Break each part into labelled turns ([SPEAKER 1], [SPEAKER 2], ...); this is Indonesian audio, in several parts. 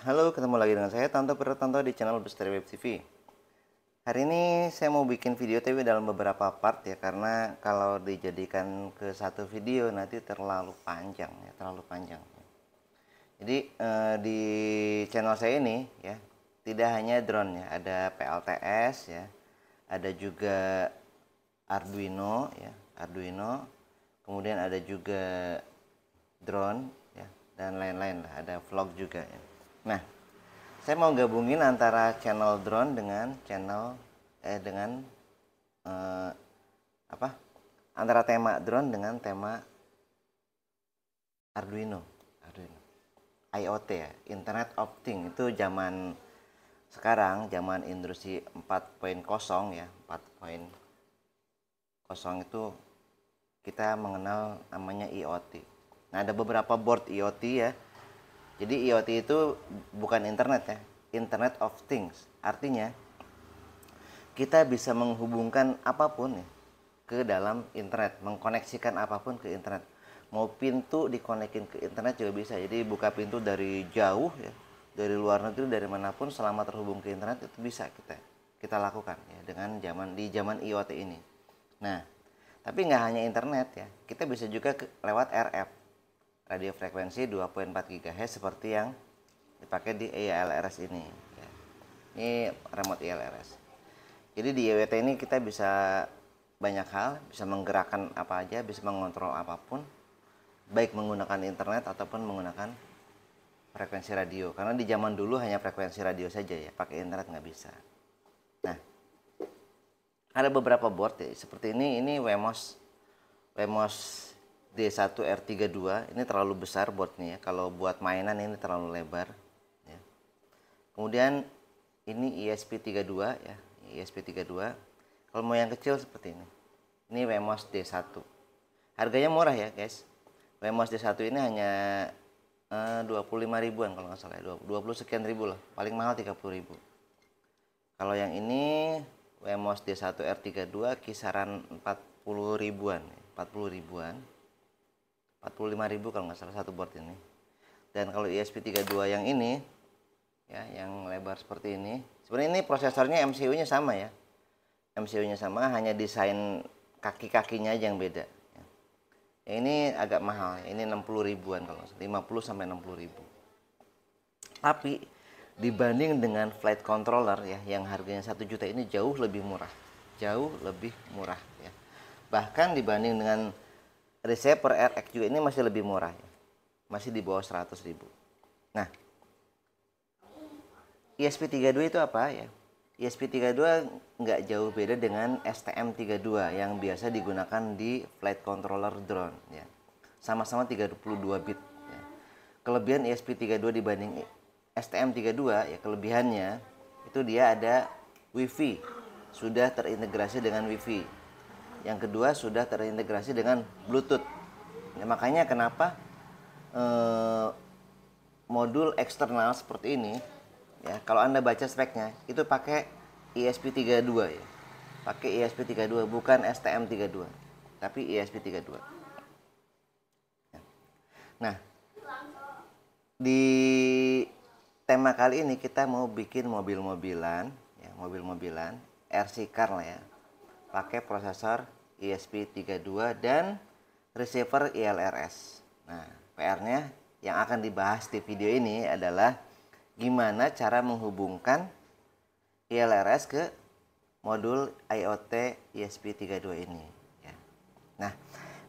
[SPEAKER 1] Halo, ketemu lagi dengan saya Tanto Purwotanto di channel Bestari Web TV. Hari ini saya mau bikin video tapi dalam beberapa part ya, karena kalau dijadikan ke satu video nanti terlalu panjang ya, terlalu panjang. Jadi di channel saya ini ya, tidak hanya drone ya, ada PLTS ya, ada juga Arduino ya, Arduino, kemudian ada juga drone ya, dan lain-lain lah, ada vlog juga ya. Nah, saya mau gabungin antara channel drone dengan channel dengan eh, apa? Antara tema drone dengan tema Arduino. Arduino. IoT ya, Internet of Things. Itu zaman sekarang, zaman industri 4.0 ya, 4.0 itu kita mengenal namanya IoT. Nah, ada beberapa board IoT ya. Jadi IoT itu bukan internet ya, Internet of Things. Artinya kita bisa menghubungkan apapun ya, ke dalam internet, mengkoneksikan apapun ke internet. Mau pintu dikonekin ke internet juga bisa. Jadi buka pintu dari jauh ya, dari luar negeri, dari manapun, selama terhubung ke internet itu bisa kita lakukan ya, dengan zaman IoT ini. Nah, tapi nggak hanya internet ya, kita bisa juga lewat RF, radio frekuensi 2.4 GHz seperti yang dipakai di ILRS ini ya. Ini remote ILRS. Jadi di IoT ini kita bisa banyak hal, bisa menggerakkan apa aja, bisa mengontrol apapun, baik menggunakan internet ataupun menggunakan frekuensi radio. Karena di zaman dulu hanya frekuensi radio saja ya, pakai internet nggak bisa. Nah, ada beberapa board ya, seperti ini Wemos D1R32. Ini terlalu besar boardnya ya, kalau buat mainan ini terlalu lebar ya. Kemudian ini ESP32 ya, ESP32. Kalau mau yang kecil seperti ini Wemos D1. Harganya murah ya guys. Wemos D1 ini hanya 25 ribuan kalau nggak salah ya, 20 sekian ribu lah, paling mahal 30 ribu. Kalau yang ini Wemos D1R32 kisaran 40 ribuan, 40 ribuan, 45 ribu kalau nggak salah satu board ini. Dan kalau ESP32 yang ini ya, yang lebar seperti ini, sebenarnya ini prosesornya MCU-nya sama ya, MCU-nya sama, hanya desain kaki-kakinya aja yang beda ya. Yang ini agak mahal, ini 60 ribuan kalau 50 sampai 60 ribu. Tapi dibanding dengan flight controller ya, yang harganya 1 juta, ini jauh lebih murah. Jauh lebih murah ya. Bahkan dibanding dengan receiver RX juga ini masih lebih murah ya. Masih di bawah 100 ribu. Nah, ESP32 itu apa ya? ESP32 nggak jauh beda dengan STM32 yang biasa digunakan di flight controller drone ya. Sama-sama 32 bit ya. Kelebihan ESP32 dibanding STM32 ya, kelebihannya itu dia ada WiFi, sudah terintegrasi dengan WiFi. Yang kedua, sudah terintegrasi dengan Bluetooth ya, makanya kenapa modul eksternal seperti ini ya, kalau Anda baca speknya itu pakai ESP32 ya, pakai ESP32, bukan STM32 tapi ESP32. Nah, di tema kali ini kita mau bikin mobil-mobilan ya, mobil-mobilan RC car lah ya, pakai prosesor ESP32 dan receiver ILRS. Nah, PR-nya yang akan dibahas di video ini adalah gimana cara menghubungkan ILRS ke modul IoT ESP32 ini ya. Nah,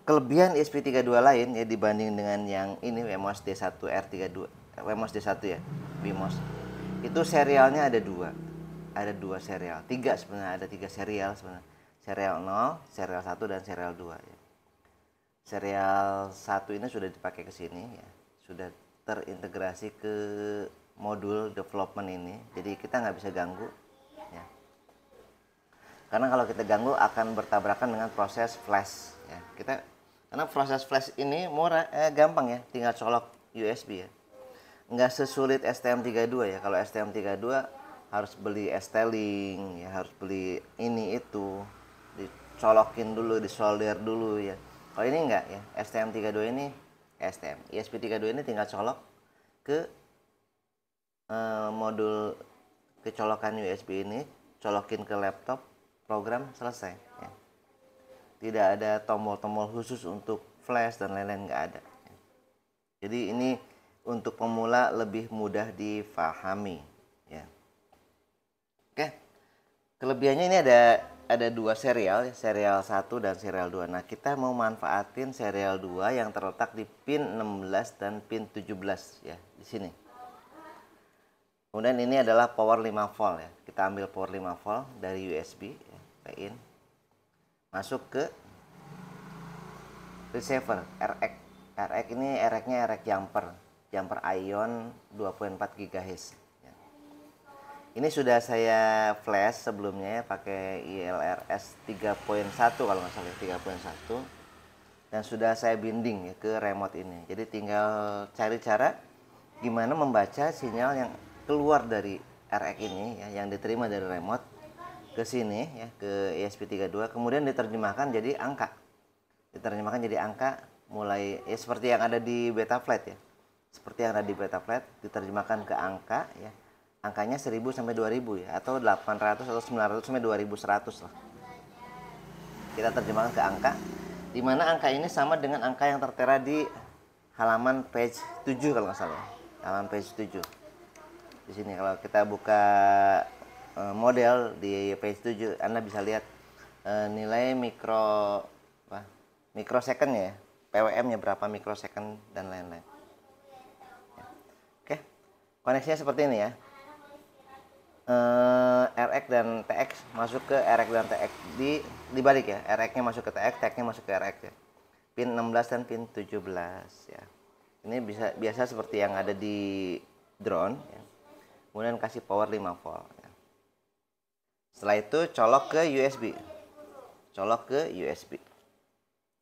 [SPEAKER 1] kelebihan ESP32 lain ya dibanding dengan yang ini Wemos D1R32, Wemos D1 ya, Wemos. Itu serialnya ada dua serial, tiga sebenarnya, ada tiga serial sebenarnya. Serial 0, serial 1 dan serial 2 ya. Serial 1 ini sudah dipakai ke sini ya, sudah terintegrasi ke modul development ini, jadi kita nggak bisa ganggu ya. Karena kalau kita ganggu akan bertabrakan dengan proses flash ya. Karena proses flash ini gampang ya, tinggal colok USB ya. Nggak sesulit STM32 ya. Kalau STM32 harus beli ST-Link ya, harus beli ini itu, dicolokin dulu, disolder dulu ya. Kalau ini enggak ya, STM32 ini ESP32 ini tinggal colok ke modul kecolokan USB ini, colokin ke laptop, program selesai ya. Tidak ada tombol-tombol khusus untuk flash dan lain-lain, nggak ada ya. Jadi ini untuk pemula lebih mudah difahami ya. Oke, kelebihannya ini ada dua serial, serial 1 dan serial 2. Nah, kita mau manfaatin serial 2 yang terletak di pin 16 dan pin 17 ya, di sini. Kemudian ini adalah power 5 volt ya. Kita ambil power 5 volt dari USB ya, in. Masuk ke receiver RX. RX ini RX-nya RX jumper ion 2.4 GHz. Ini sudah saya flash sebelumnya ya, pakai ILRS 3.1 kalau nggak salah, 3.1, dan sudah saya binding ya ke remote ini. Jadi tinggal cari cara gimana membaca sinyal yang keluar dari RX ini ya, yang diterima dari remote ke sini ya, ke ESP32, kemudian diterjemahkan jadi angka. Diterjemahkan jadi angka mulai ya seperti yang ada di Betaflat ya. Seperti yang ada di Betaflat diterjemahkan ke angka ya. Angkanya 1000 sampai 2000 ya, atau 800 atau 900 sampai 2100 lah. Kita terjemahkan ke angka, di mana angka ini sama dengan angka yang tertera di halaman page 7 kalau nggak salah. Halaman page 7. Di sini kalau kita buka model di page 7, Anda bisa lihat nilai mikrosecond ya, PWM-nya berapa mikrosecond dan lain-lain. Oke, koneksinya seperti ini ya. RX dan TX masuk ke RX dan TX, dibalik ya, RX-nya masuk ke TX, TX-nya masuk ke RX ya. Pin 16 dan pin 17 ya. Ini biasa seperti yang ada di drone ya. Kemudian kasih power 5 volt ya. Setelah itu colok ke USB. Colok ke USB.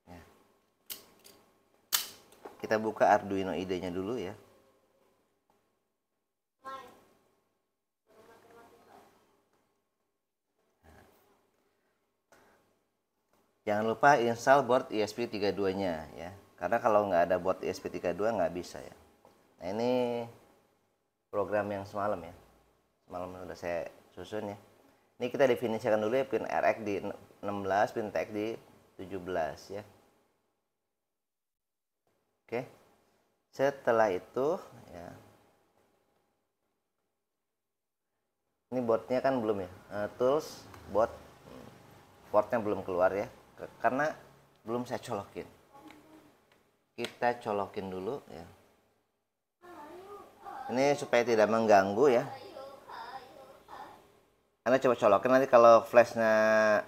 [SPEAKER 1] Ya. Kita buka Arduino IDE-nya dulu ya. Jangan lupa install board ESP32-nya ya. Karena kalau nggak ada board ESP32 nggak bisa ya. Nah, ini program yang semalam ya. Semalam udah saya susun ya. Ini kita definisikan dulu ya, pin RX di 16, pin TX di 17 ya. Oke. Setelah itu ya. Ini boardnya kan belum ya. Tools, board, portnya belum keluar ya. Karena belum saya colokin. Kita colokin dulu ya. Ini supaya tidak mengganggu ya. Anda coba colokin, nanti kalau flashnya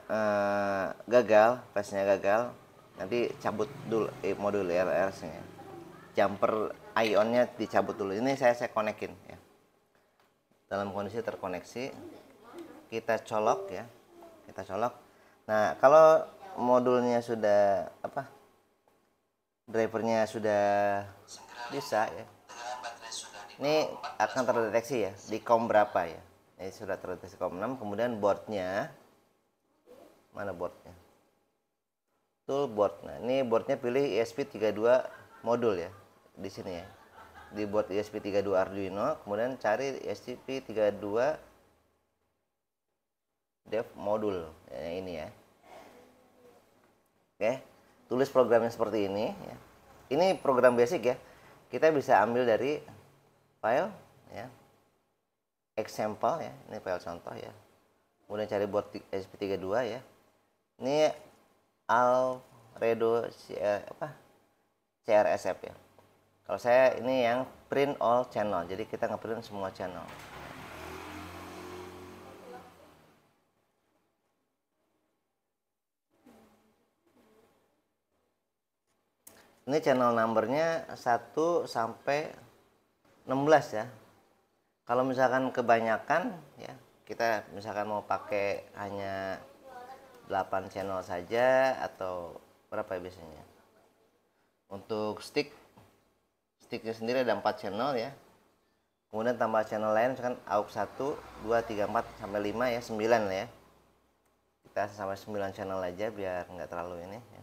[SPEAKER 1] gagal, nanti cabut dulu modul RS-nya. Jumper ionnya dicabut dulu. Ini saya konekin ya. Dalam kondisi terkoneksi, kita colok ya. Kita colok. Nah, kalau modulnya sudah drivernya sudah bisa ya, ini akan terdeteksi ya di COM berapa ya. Ini sudah terdeteksi COM 6. Kemudian boardnya, mana boardnya, tool board. Nah, ini boardnya pilih ESP32 modul ya, di sini ya, di board ESP32 Arduino. Kemudian cari ESP32 dev modul ya, ini ya. Oke, tulis programnya seperti ini ya. Ini program basic ya. Kita bisa ambil dari file ya, example ya, ini file contoh ya. Kemudian cari board ESP32 ya. Ini Alfredo CRSF ya. Kalau saya ini yang print all channel, jadi kita ngeprint semua channel. Ini channel numbernya 1 sampai 16 ya. Kalau misalkan kebanyakan ya, kita misalkan mau pakai hanya 8 channel saja atau berapa ya biasanya. Untuk sticknya sendiri ada 4 channel ya. Kemudian tambah channel lain misalkan AUX 1, 2, 3, 4 sampai 5 ya, 9 lah ya. Kita sampai 9 channel aja biar nggak terlalu ini ya.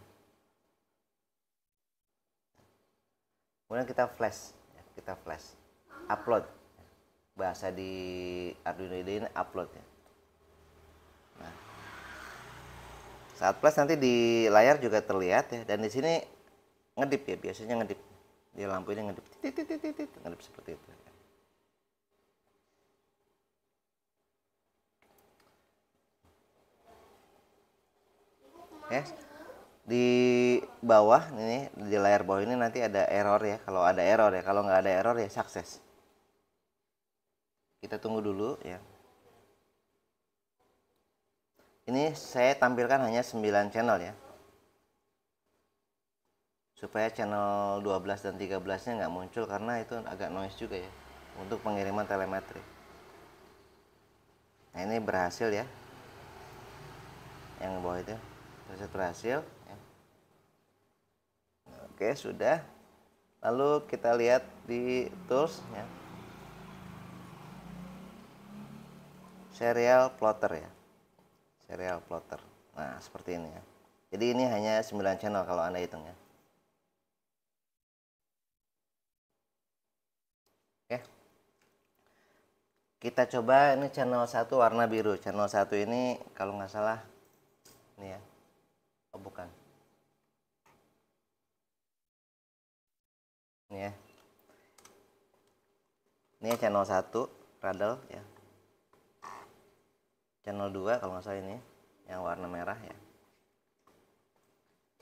[SPEAKER 1] Kemudian kita flash, upload. bahasa di Arduino IDE ini upload ya. Nah, saat plus nanti di layar juga terlihat ya, dan di sini ngedip ya, biasanya ngedip di lampu ini, ngedip titit, ngedip seperti itu. Ya, di bawah ini, di layar bawah ini nanti ada error ya. Kalau ada error ya, kalau nggak ada error ya sukses. Kita tunggu dulu ya. Ini saya tampilkan hanya 9 channel ya, supaya channel 12 dan 13 nya nggak muncul, karena itu agak noise juga ya untuk pengiriman telemetri. Nah, ini berhasil ya, yang bawah itu berhasil ya. Oke, sudah. Lalu kita lihat di tools ya, serial plotter ya, serial plotter. Nah, seperti ini ya. Jadi ini hanya 9 channel kalau Anda hitung ya. Oke. Kita coba ini channel 1 warna biru. Channel 1 ini kalau nggak salah ini ya. Oh, bukan. Ini ya. Ini channel 1 Cradle ya. Channel 2 kalau nggak salah ini yang warna merah ya.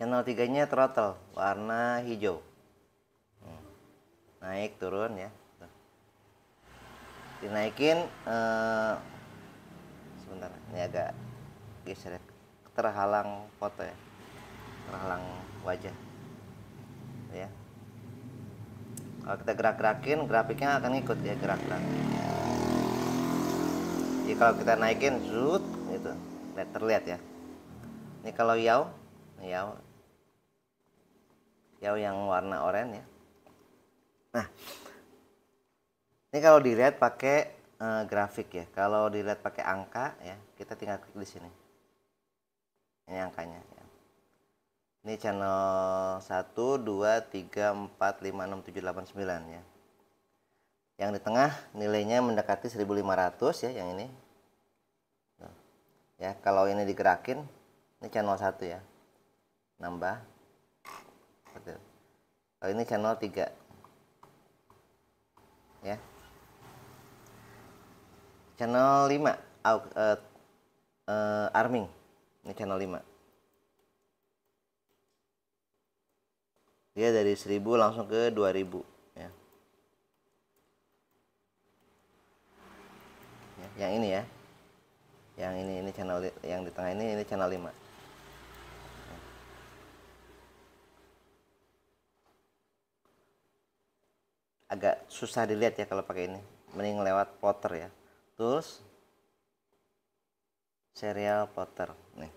[SPEAKER 1] Channel 3-nya throttle warna hijau. Naik turun ya. Dinaikin sebentar, ini agak geser ya. Terhalang foto ya. Terhalang wajah. Ya. Kalau kita gerak-gerakin, grafiknya akan ikut ya, gerak-gerak. Jadi kalau kita naikin, zut, gitu, terlihat ya. Ini kalau yaw yang warna oranye ya. Nah, ini kalau dilihat pakai grafik ya. Kalau dilihat pakai angka ya, kita tinggal klik di sini. Ini angkanya ya. Ini channel 1, 2, 3, 4, 5, 6, 7, 8, 9 ya. Yang di tengah nilainya mendekati 1500 ya, yang ini. Nah, ya, kalau ini digerakin, ini channel 1 ya. Nambah. Kalau ini channel 3. Ya. Channel 5 arming. Ini channel 5. Dia dari 1000 langsung ke 2000 ya. Yang ini ya. Yang ini channel yang di tengah ini channel 5. Agak susah dilihat ya kalau pakai ini. Mending lewat plotter ya. Tools serial plotter nih.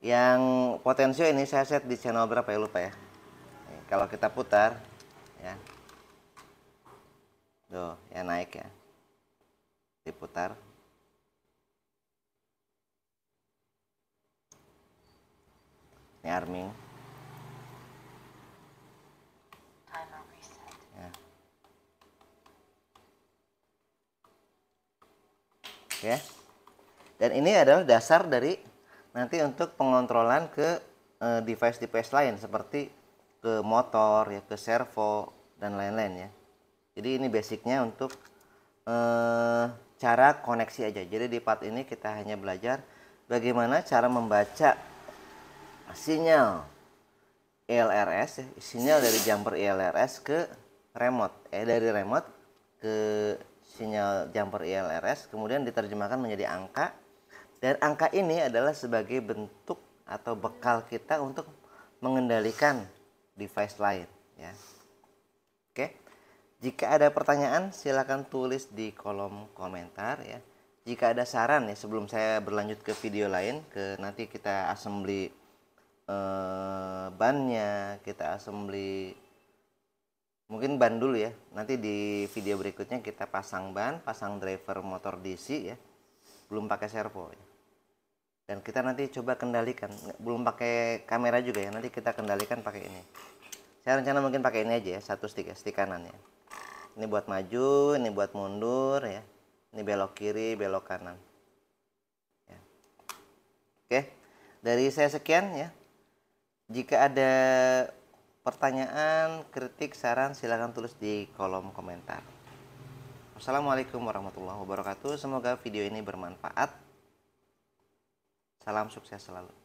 [SPEAKER 1] Yang potensio ini saya set di channel berapa ya, lupa ya. Nih, kalau kita putar ya. Tuh, ya naik ya. Diputar. Ini arming. Ya. Oke. Dan ini adalah dasar dari nanti untuk pengontrolan ke device-device lain seperti ke motor ya, ke servo dan lain-lain ya. Jadi ini basicnya untuk cara koneksi aja. Jadi di part ini kita hanya belajar bagaimana cara membaca sinyal ELRS ya, sinyal dari jumper ELRS ke remote, dari remote ke sinyal jumper ELRS, kemudian diterjemahkan menjadi angka, dan angka ini adalah sebagai bentuk atau bekal kita untuk mengendalikan device lain ya. Oke. Jika ada pertanyaan silakan tulis di kolom komentar ya. Jika ada saran ya, sebelum saya berlanjut ke video lain, ke nanti kita assembly bannya, kita assembly mungkin ban dulu ya. Nanti di video berikutnya kita pasang ban, pasang driver motor DC ya. Belum pakai servo ya. Dan kita nanti coba kendalikan, belum pakai kamera juga ya. Nanti kita kendalikan pakai ini. Saya rencana mungkin pakai ini aja ya, satu stick ya, stick kanan ya. Ini buat maju, ini buat mundur ya. Ini belok kiri, belok kanan. Ya. Oke, dari saya sekian ya. Jika ada pertanyaan, kritik, saran, silahkan tulis di kolom komentar. Wassalamualaikum warahmatullahi wabarakatuh. Semoga video ini bermanfaat. Salam sukses selalu.